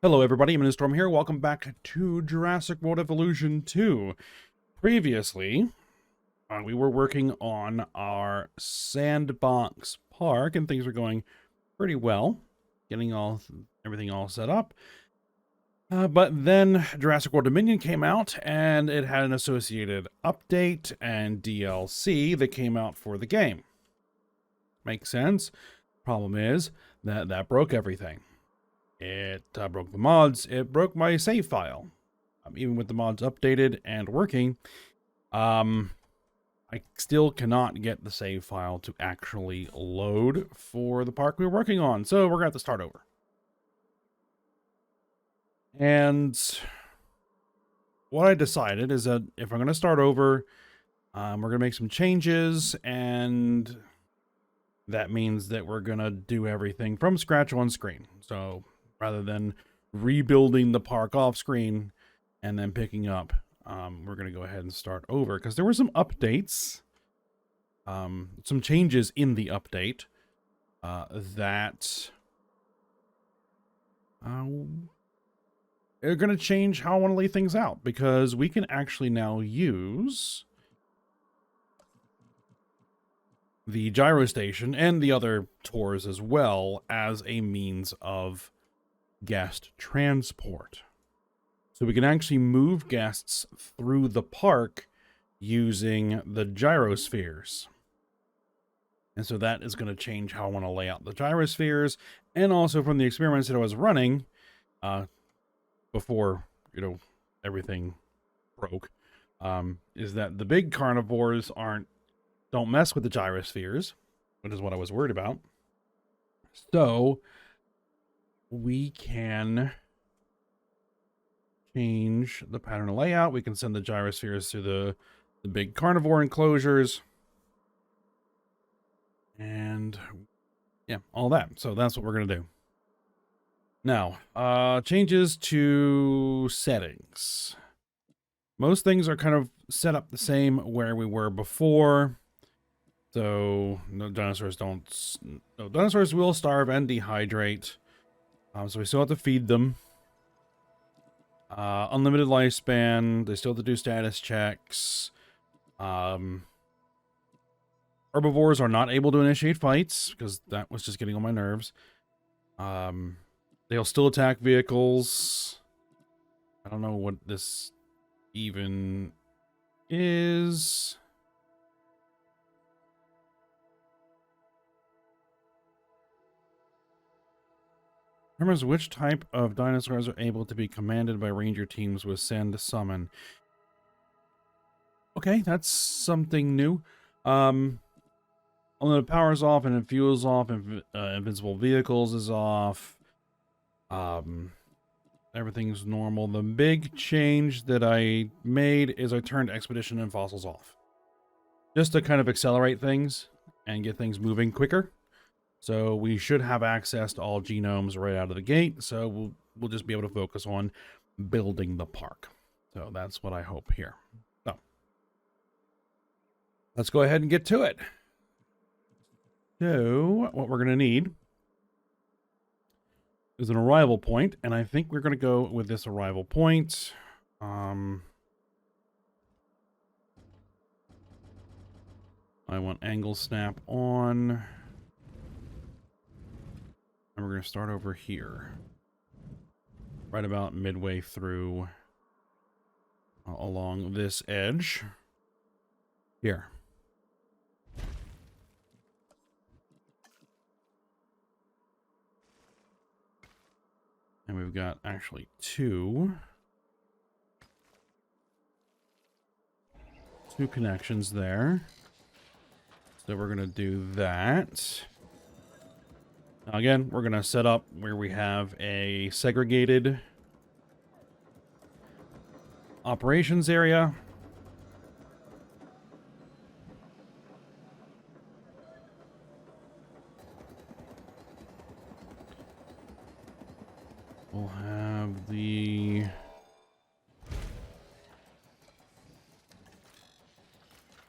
Hello everybody, I'm Storm here. Welcome back to Jurassic World Evolution 2. Previously, we were working on our sandbox park and things were going pretty well, getting everything all set up. But then Jurassic World Dominion came out and it had an associated update and DLC that came out for the game. Makes sense. Problem is that broke everything. It broke the mods. It broke my save file. Even with the mods updated and working, I still cannot get the save file to actually load for the park we were working on. So we're going to have to start over. And what I decided is that if I'm going to start over, we're going to make some changes. And that means that we're going to do everything from scratch on screen. So rather than rebuilding the park off screen and then picking up, we're going to go ahead and start over because there were some updates, some changes in the update that are going to change how I want to lay things out, because we can actually now use the gyro station and the other tours as well as a means of guest transport. So we can actually move guests through the park using the gyrospheres. And so that is going to change how I want to lay out the gyrospheres. And also from the experiments that I was running before, everything broke, is that the big carnivores don't mess with the gyrospheres, which is what I was worried about. So we can change the pattern of layout. We can send the gyrospheres through the big carnivore enclosures. And yeah, all that. So that's what we're going to do. Now, changes to settings. Most things are kind of set up the same where we were before. So dinosaurs will starve and dehydrate. So we still have to feed them. Unlimited lifespan. They still have to do status checks. Herbivores are not able to initiate fights because that was just getting on my nerves. They'll still attack vehicles. I don't know what this even is. Determines which type of dinosaurs are able to be commanded by ranger teams with send summon. Okay, that's something new. Only the power's off and fuel's off, and invincible vehicles is off. Everything's normal. The big change that I made is I turned expedition and fossils off, just to kind of accelerate things and get things moving quicker. So we should have access to all genomes right out of the gate. So we'll just be able to focus on building the park. So that's what I hope here. So let's go ahead and get to it. So what we're going to need is an arrival point. And I think we're going to go with this arrival point. I want angle snap on. And we're going to start over here, right about midway through along this edge here. And we've got actually two connections there. So we're going to do that. Now again, we're going to set up where we have a segregated operations area. We'll have the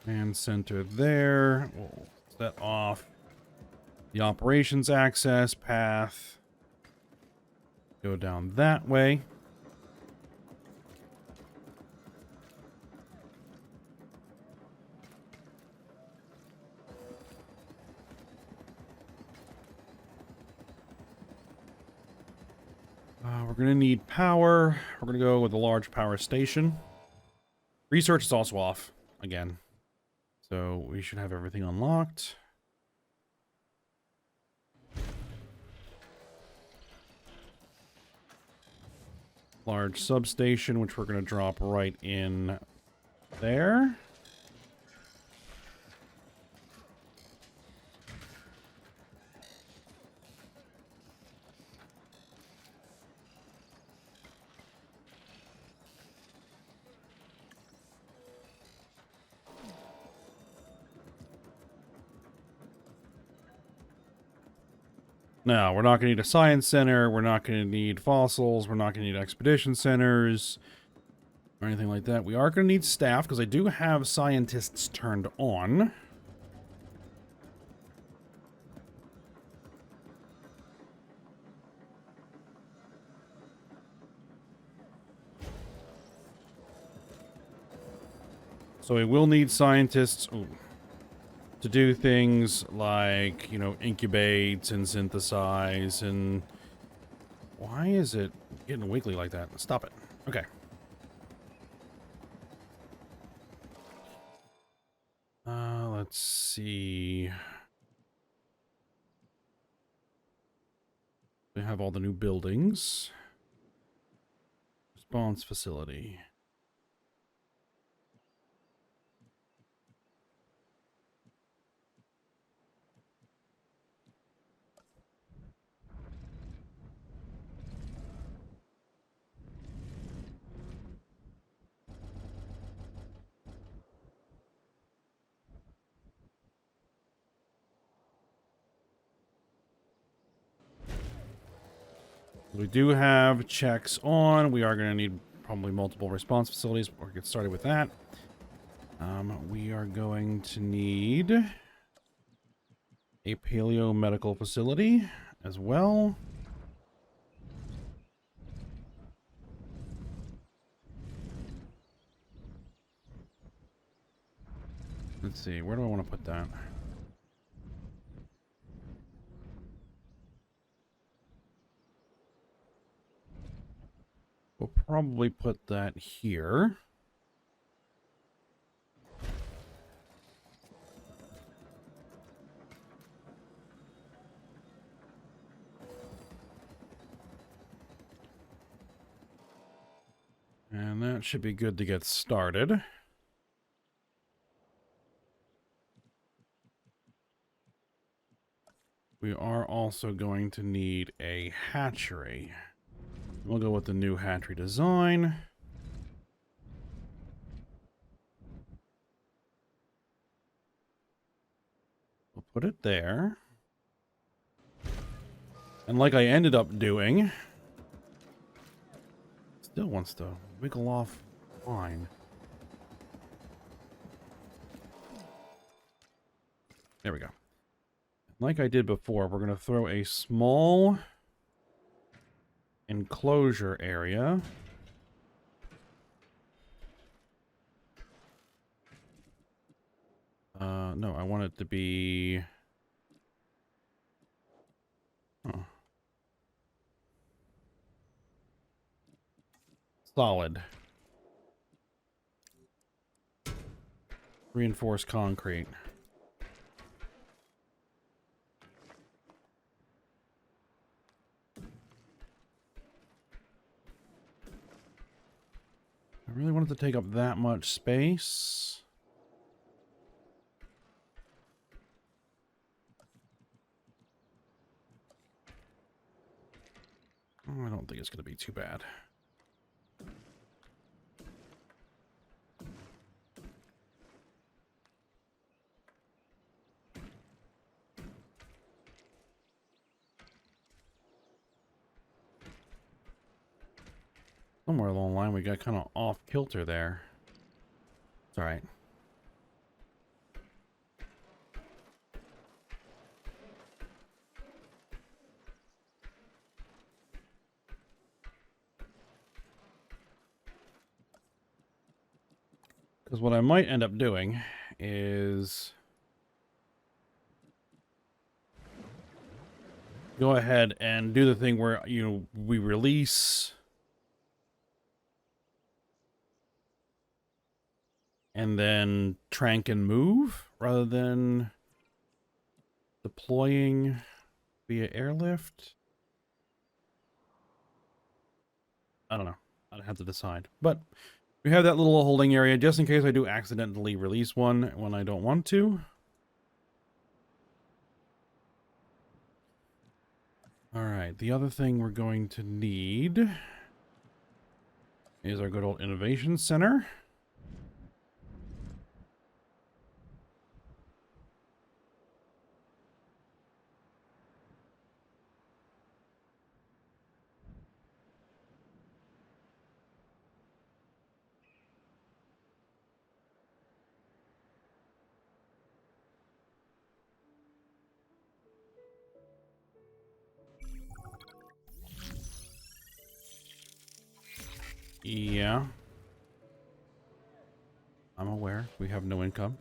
command center there. We'll set off the operations access path. Go down that way. We're going to need power. We're going to go with a large power station. Research is also off again. So we should have everything unlocked. Large substation, which we're going to drop right in there. No, we're not going to need a science center. We're not going to need fossils. We're not going to need expedition centers or anything like that. We are going to need staff because I do have scientists turned on. So we will need scientists to do things like, you know, incubate and synthesize and... Why is it getting wiggly like that? Stop it. Okay. Let's see. We have all the new buildings. Response facility. We do have checks on. We are going to need probably multiple response facilities. We'll get started with that. We are going to need a paleo medical facility as well. Let's see, where do I want to put that? We'll probably put that here. And that should be good to get started. We are also going to need a hatchery. We'll go with the new hatchery design. We'll put it there. And like I ended up doing, still wants to wiggle off line. There we go. Like I did before, we're going to throw a small enclosure area. No, I want it to be... Oh. Solid. Reinforced concrete. I really wanted to take up that much space. Oh, I don't think it's going to be too bad. Somewhere along the line, we got kind of off kilter there. It's all right. Because what I might end up doing is go ahead and do the thing where, you know, we release and then trank and move rather than deploying via airlift. I don't know. I'd have to decide. But we have that little holding area just in case I do accidentally release one when I don't want to. All right, the other thing we're going to need is our good old innovation center. Yeah. I'm aware. We have no income.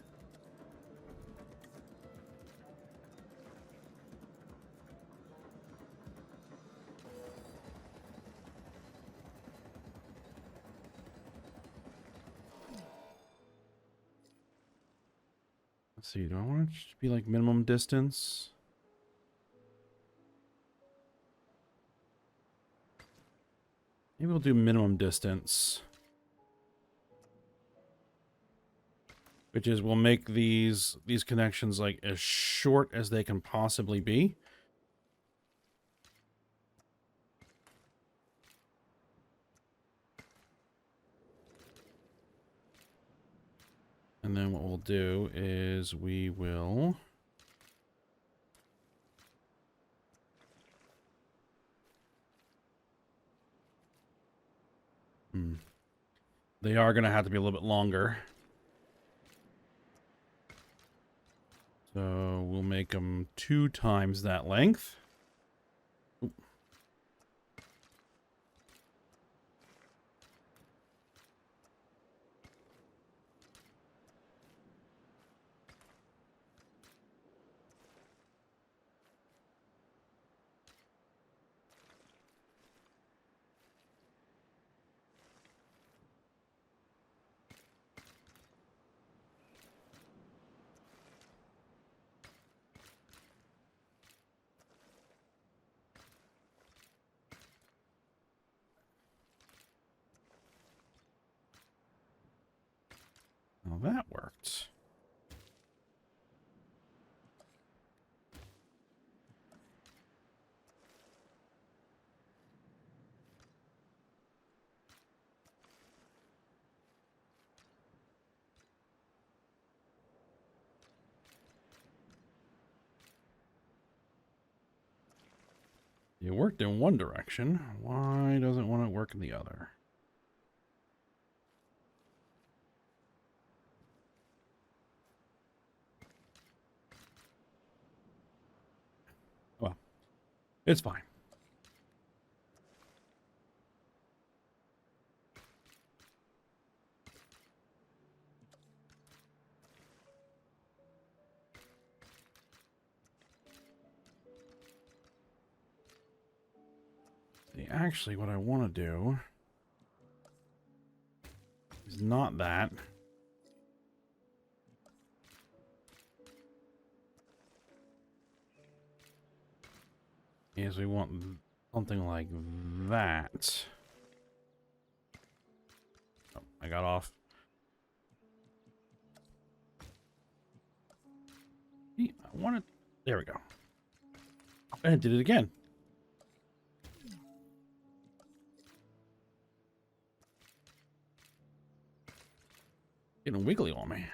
Let's see. Do I want it to be like minimum distance? Maybe we'll do minimum distance. Which is we'll make these connections like as short as they can possibly be. And then what we'll do is we will they are going to have to be a little bit longer. So we'll make them 2 times that length. Oop. Well, that worked. It worked in one direction. Why doesn't it want to work in the other? Well, it's fine. See, actually, what I want to do is not that. Is we want something like that. Oh, I got off. See, I wanted. There we go. And it did it again. Getting wiggly on me.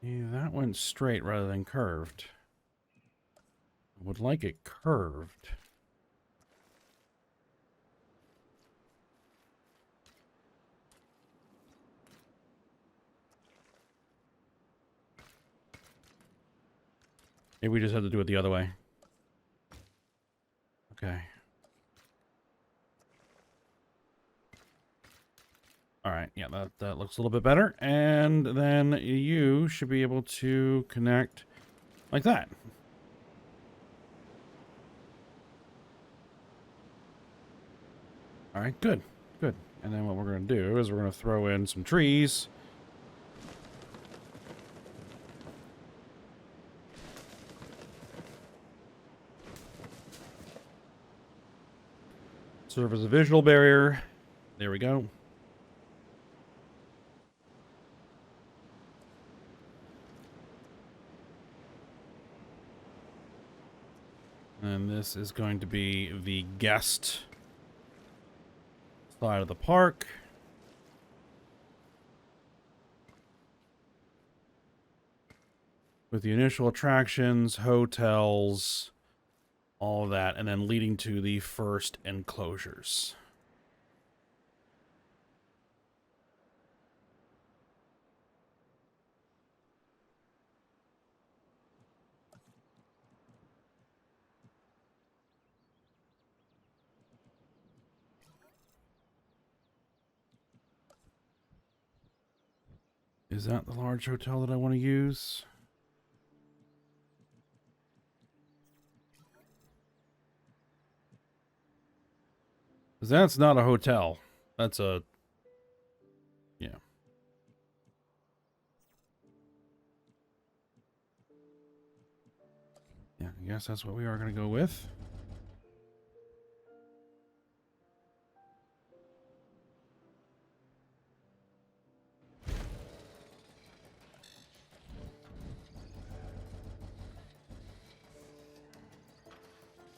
Yeah, that went straight rather than curved. I would like it curved. Maybe we just have to do it the other way. Okay. Yeah, that looks a little bit better. And then you should be able to connect like that. All right, good, good. And then what we're going to do is we're going to throw in some trees. Serve as a visual barrier. There we go. And this is going to be the guest side of the park. With the initial attractions, hotels, all of that, and then leading to the first enclosures. Is that the large hotel that I want to use? Because that's not a hotel. That's a... yeah. Yeah, I guess that's what we are going to go with.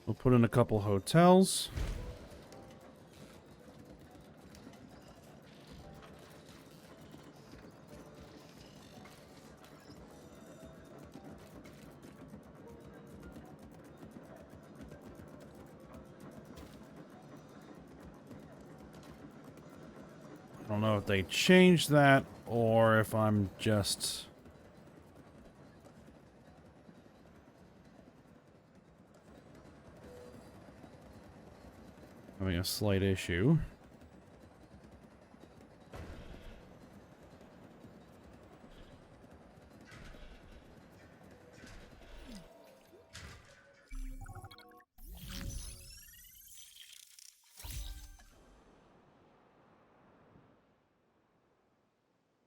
We'll put in a couple hotels. I don't know if they changed that or if I'm just... having a slight issue.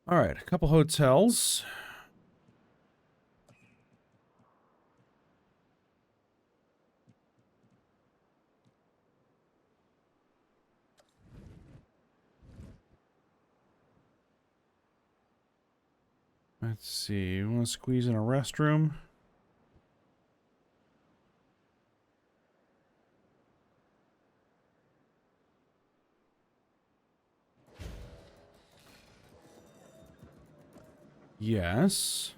All right, a couple hotels. Let's see, we want to squeeze in a restroom. Yes.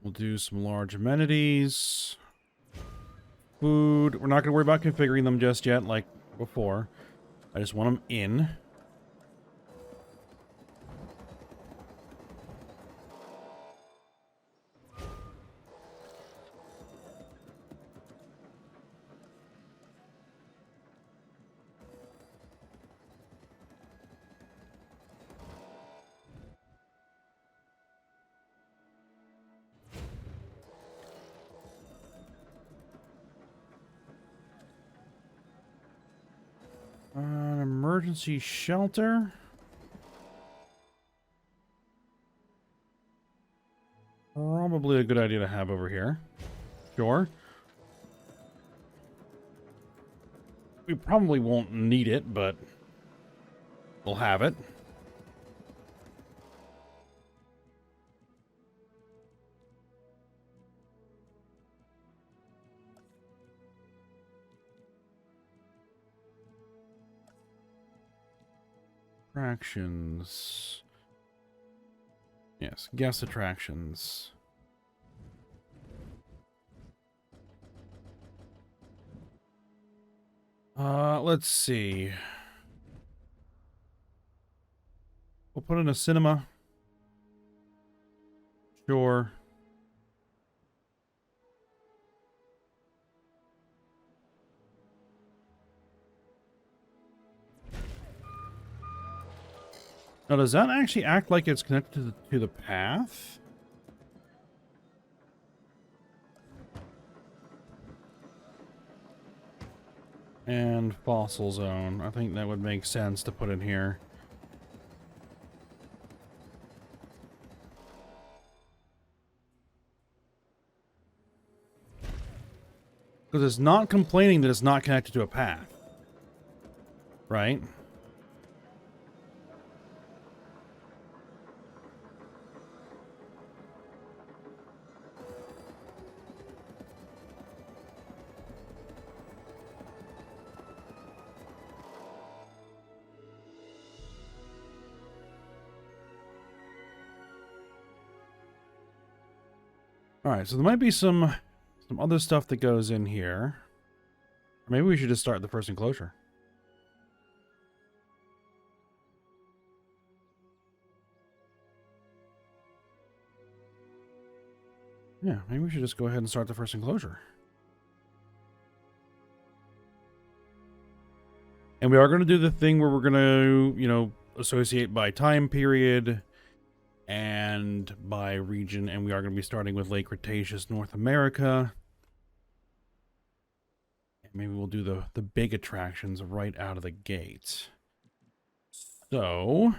We'll do some large amenities. Food. We're not going to worry about configuring them just yet, like before. I just want them in. An emergency shelter. Probably a good idea to have over here. Sure. We probably won't need it, but we'll have it. Attractions. Yes, guest attractions. Let's see. We'll put in a cinema. Sure. Now, does that actually act like it's connected to the path? And fossil zone. I think that would make sense to put in here. Because it's not complaining that it's not connected to a path. Right? Alright, so there might be some other stuff that goes in here. Maybe we should just start the first enclosure. Yeah, maybe we should just go ahead and start the first enclosure. And we are going to do the thing where we're going to, you know, associate by time period and by region. And we are going to be starting with late Cretaceous North America. And maybe we'll do the big attractions right out of the gate. So...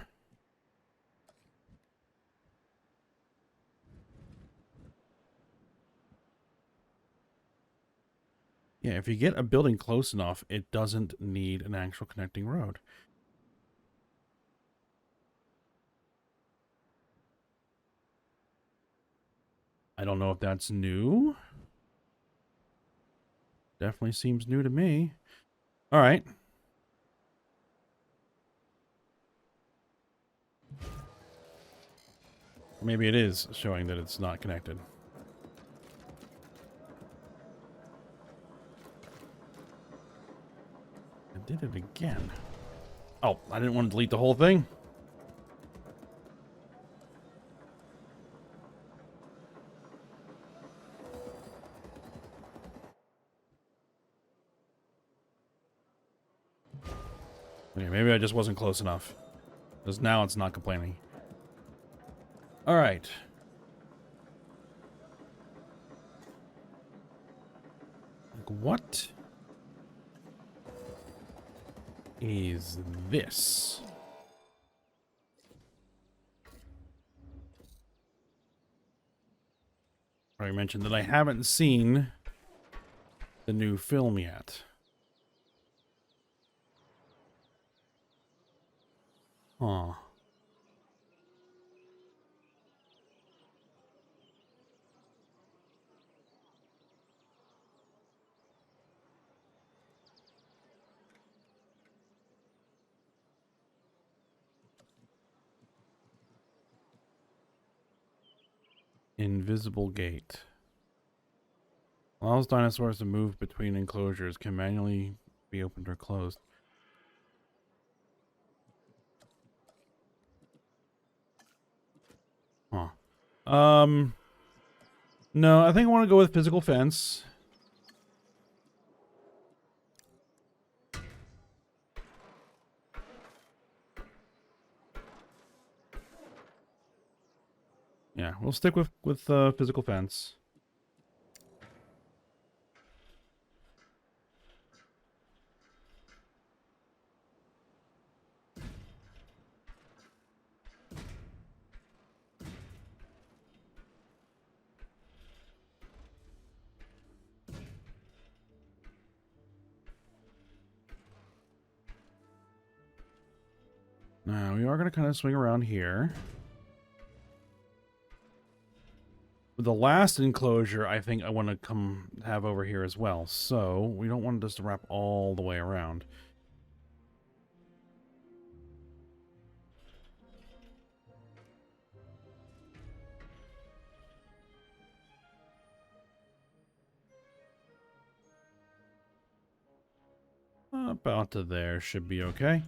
yeah, if you get a building close enough, it doesn't need an actual connecting road. I don't know if that's new. Definitely seems new to me. All right. Maybe it is showing that it's not connected. I did it again. Oh, I didn't want to delete the whole thing. Okay, maybe I just wasn't close enough. Because now it's not complaining. All right. Like, what is this? I mentioned that I haven't seen the new film yet. Huh. Invisible gate. Allows dinosaurs to move between enclosures. Can manually be opened or closed. Huh. No, I think I want to go with physical fence. Yeah, we'll stick with physical fence. Now, we are going to kind of swing around here. The last enclosure, I think I want to come have over here as well. So, we don't want this to wrap all the way around. About to there should be okay.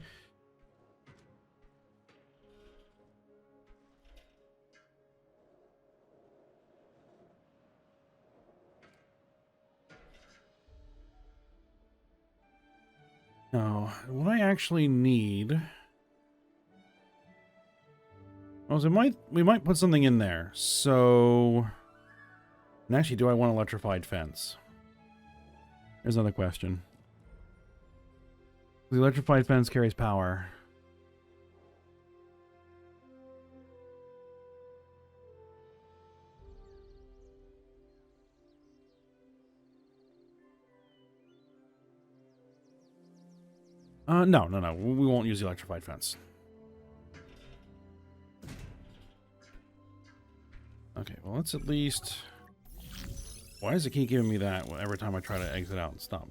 Now, what I actually need Well, so we might put something in there. So, and actually, do I want electrified fence? Here's another question. The electrified fence carries power. No. We won't use the electrified fence. Okay, well, let's at least... Why does it keep giving me that every time I try to exit out and stop?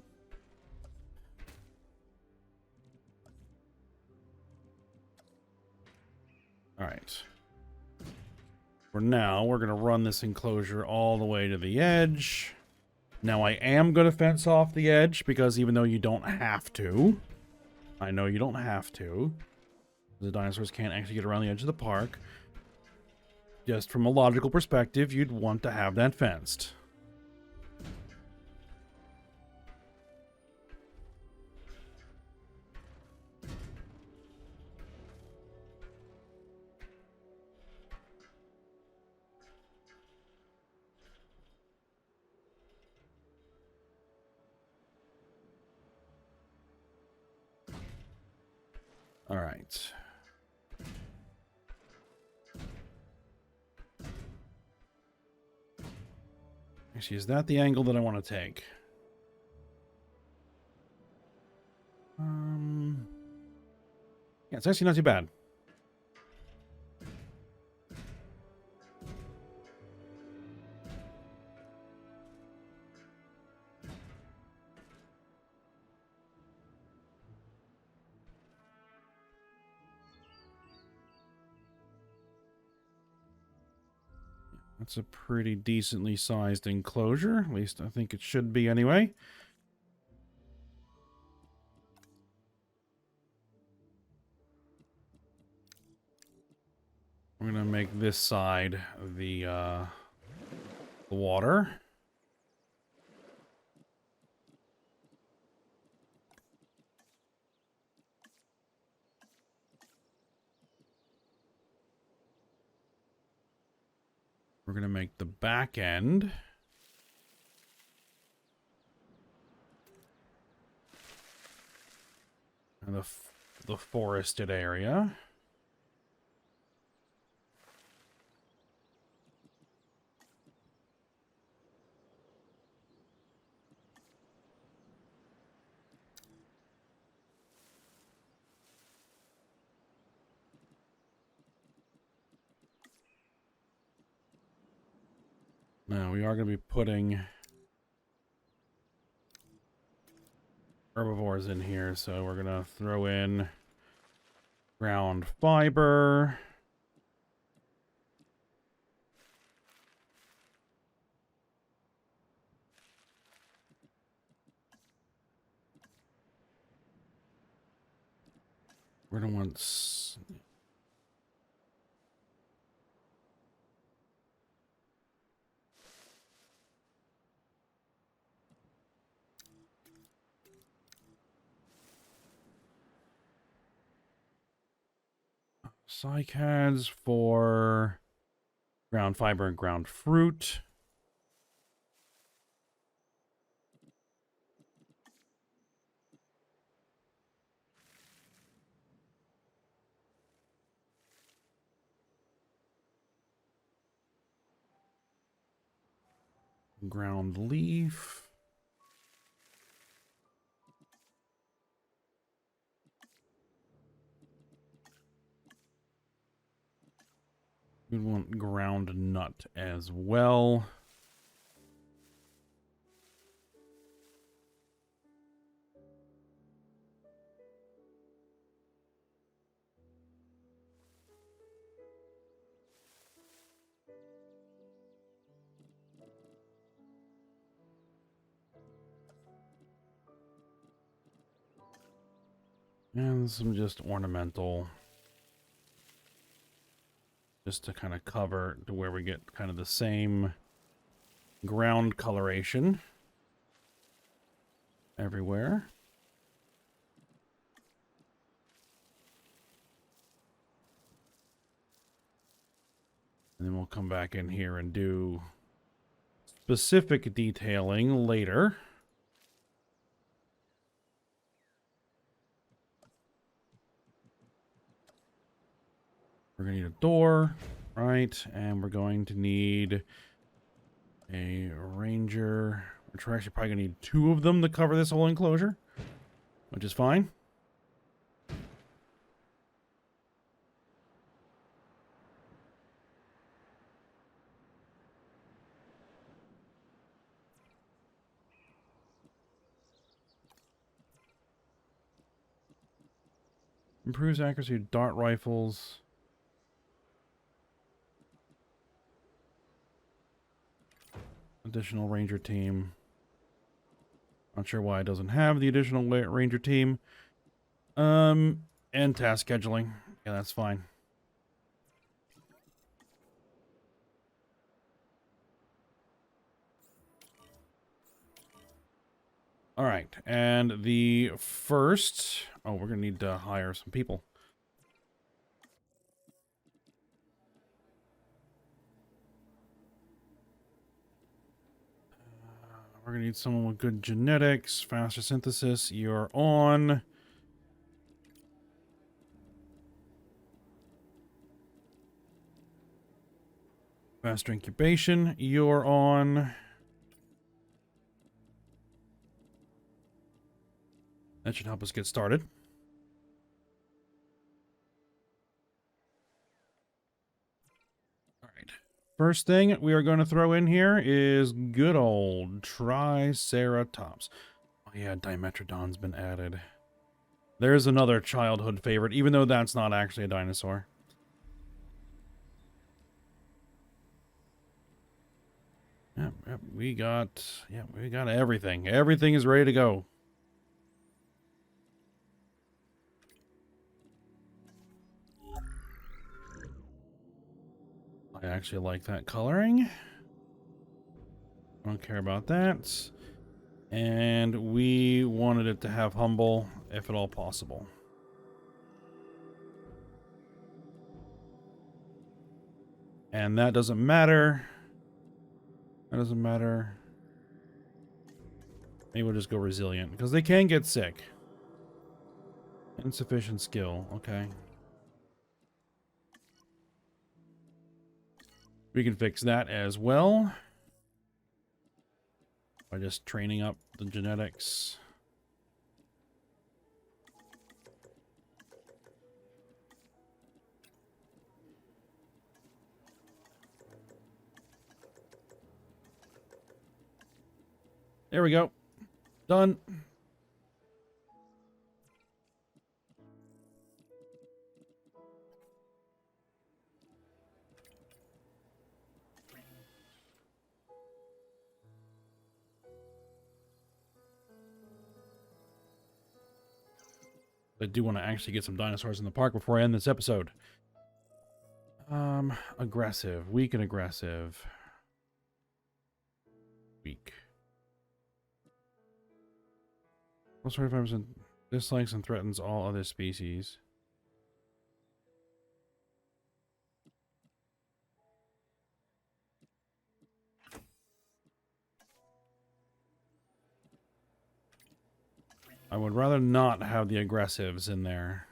Alright. For now, we're going to run this enclosure all the way to the edge. Now, I am going to fence off the edge, because even though you don't have to... I know you don't have to. The dinosaurs can't actually get around the edge of the park. Just from a logical perspective, you'd want to have that fenced. All right. Actually, is that the angle that I want to take? Yeah, it's actually not too bad. That's a pretty decently sized enclosure. At least I think it should be anyway. We're going to make this side the water. We're going to make the back end and the forested area. Now, we are going to be putting herbivores in here, so we're going to throw in ground fiber. We're going to want... cycads for ground fiber and ground fruit. Ground leaf. We want ground nut as well. And some just ornamental. Just to kind of cover to where we get kind of the same ground coloration everywhere. And then we'll come back in here and do specific detailing later. We're going to need a door, right? And we're going to need a ranger, which we're actually probably going to need 2 of them to cover this whole enclosure, which is fine. Improves accuracy of dart rifles. Additional ranger team. Not sure why it doesn't have the additional ranger team. And task scheduling. Yeah, that's fine. All right, and the first... Oh, we're going to need to hire some people. We're going to need someone with good genetics, faster synthesis. You're on. Faster incubation. You're on. That should help us get started. All right. First thing we are going to throw in here is good old Triceratops. Oh yeah, Dimetrodon's been added. There's another childhood favorite, even though that's not actually a dinosaur. Yep, we got everything. Everything is ready to go. I actually like that coloring. I don't care about that. And we wanted it to have humble, if at all possible. And that doesn't matter. That doesn't matter. Maybe we'll just go resilient, because they can get sick. Insufficient skill, okay. We can fix that as well by just training up the genetics. There we go. Done. I do want to actually get some dinosaurs in the park before I end this episode. Aggressive. Weak and aggressive. Weak. Plus 45% dislikes and threatens all other species. I would rather not have the aggressives in there.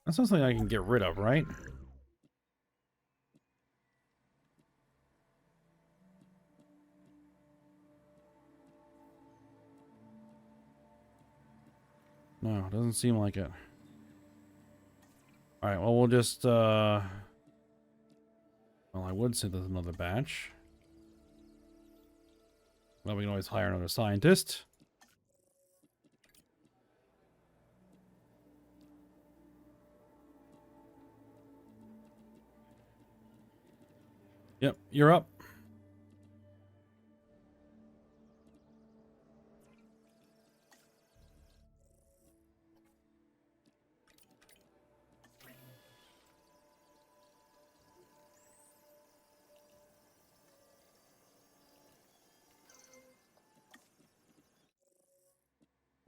That's not something I can get rid of, right? No, doesn't seem like it. Alright, well, we'll just, well, I would say there's another batch. Well, we can always hire another scientist. Yep, you're up.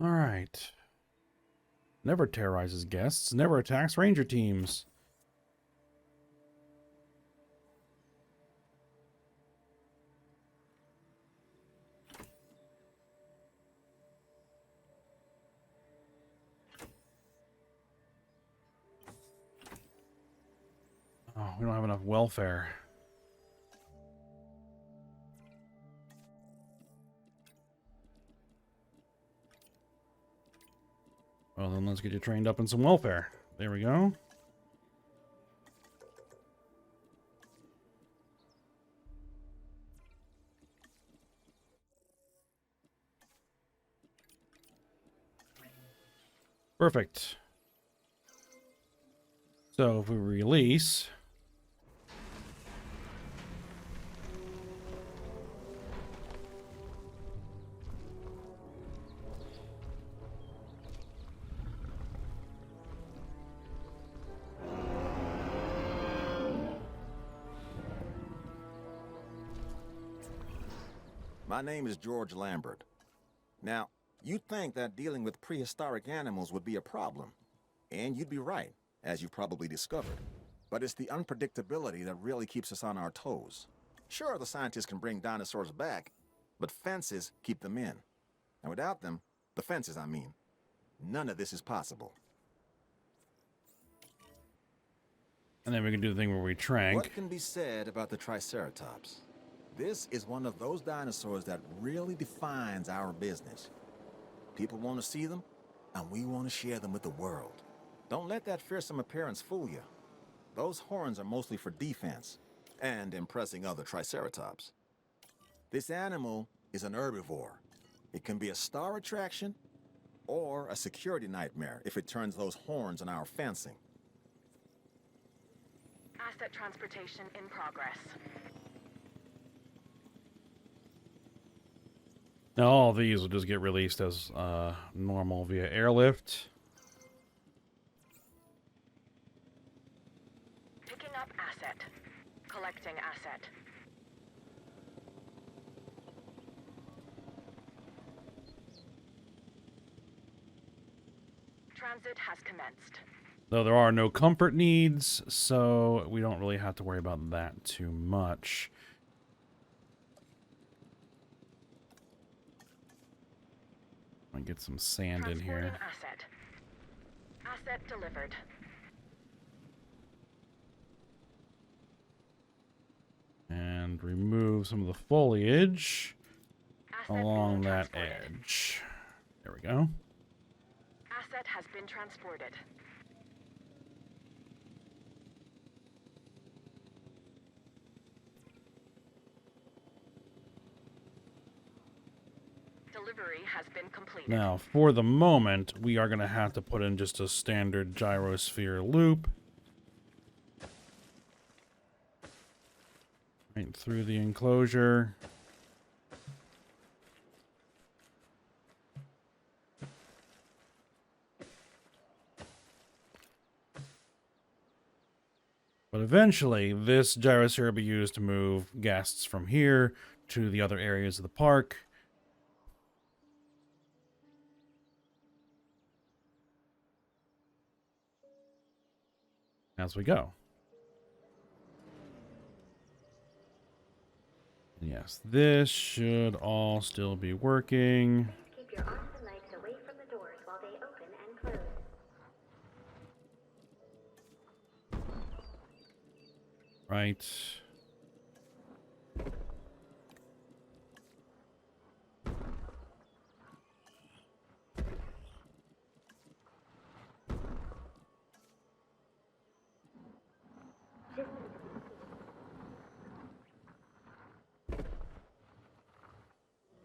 All right. Never terrorizes guests, never attacks ranger teams. we don't have enough welfare. Well, then let's get you trained up in some welfare. There we go. Perfect. So if we release... My name is George Lambert. Now, you'd think that dealing with prehistoric animals would be a problem. And you'd be right, as you've probably discovered. But it's the unpredictability that really keeps us on our toes. Sure, the scientists can bring dinosaurs back, but fences keep them in. And without them, the fences, I mean, none of this is possible. And then we can do the thing where we trank. What can be said about the Triceratops? This is one of those dinosaurs that really defines our business. People want to see them, and we want to share them with the world. Don't let that fearsome appearance fool you. Those horns are mostly for defense and impressing other Triceratops. This animal is an herbivore. It can be a star attraction or a security nightmare if it turns those horns on our fencing. Asset transportation in progress. Now all of these will just get released as normal via airlift. Picking up asset. Collecting asset. Transit has commenced. Though there are no comfort needs, so we don't really have to worry about that too much. I'll get some sand in here. Asset. Asset delivered. And remove some of the foliage Asset along being that transported. edge. There we go. Asset has been transported. Delivery has been completed. Now, for the moment, we are going to have to put in just a standard gyrosphere loop. Right through the enclosure. But eventually, this gyrosphere will be used to move guests from here to the other areas of the park. As we go. Yes, this should all still be working. Keep your arms and legs away from the doors while they open and close. Right.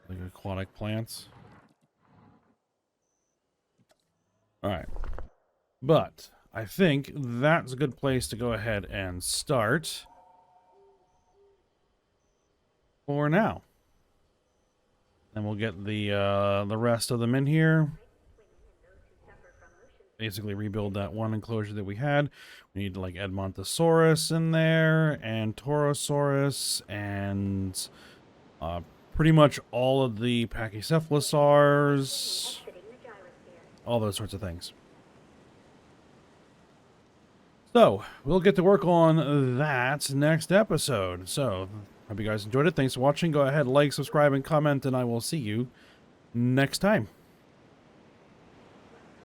Like aquatic plants. Alright. But I think that's a good place to go ahead and start for now. And we'll get the rest of them in here. Basically rebuild that one enclosure that we had. We need like Edmontosaurus in there, and Torosaurus, and pretty much all of the Pachycephalosaurs, all those sorts of things. So, we'll get to work on that next episode. So, hope you guys enjoyed it. Thanks for watching. Go ahead, like, subscribe, and comment, and I will see you next time.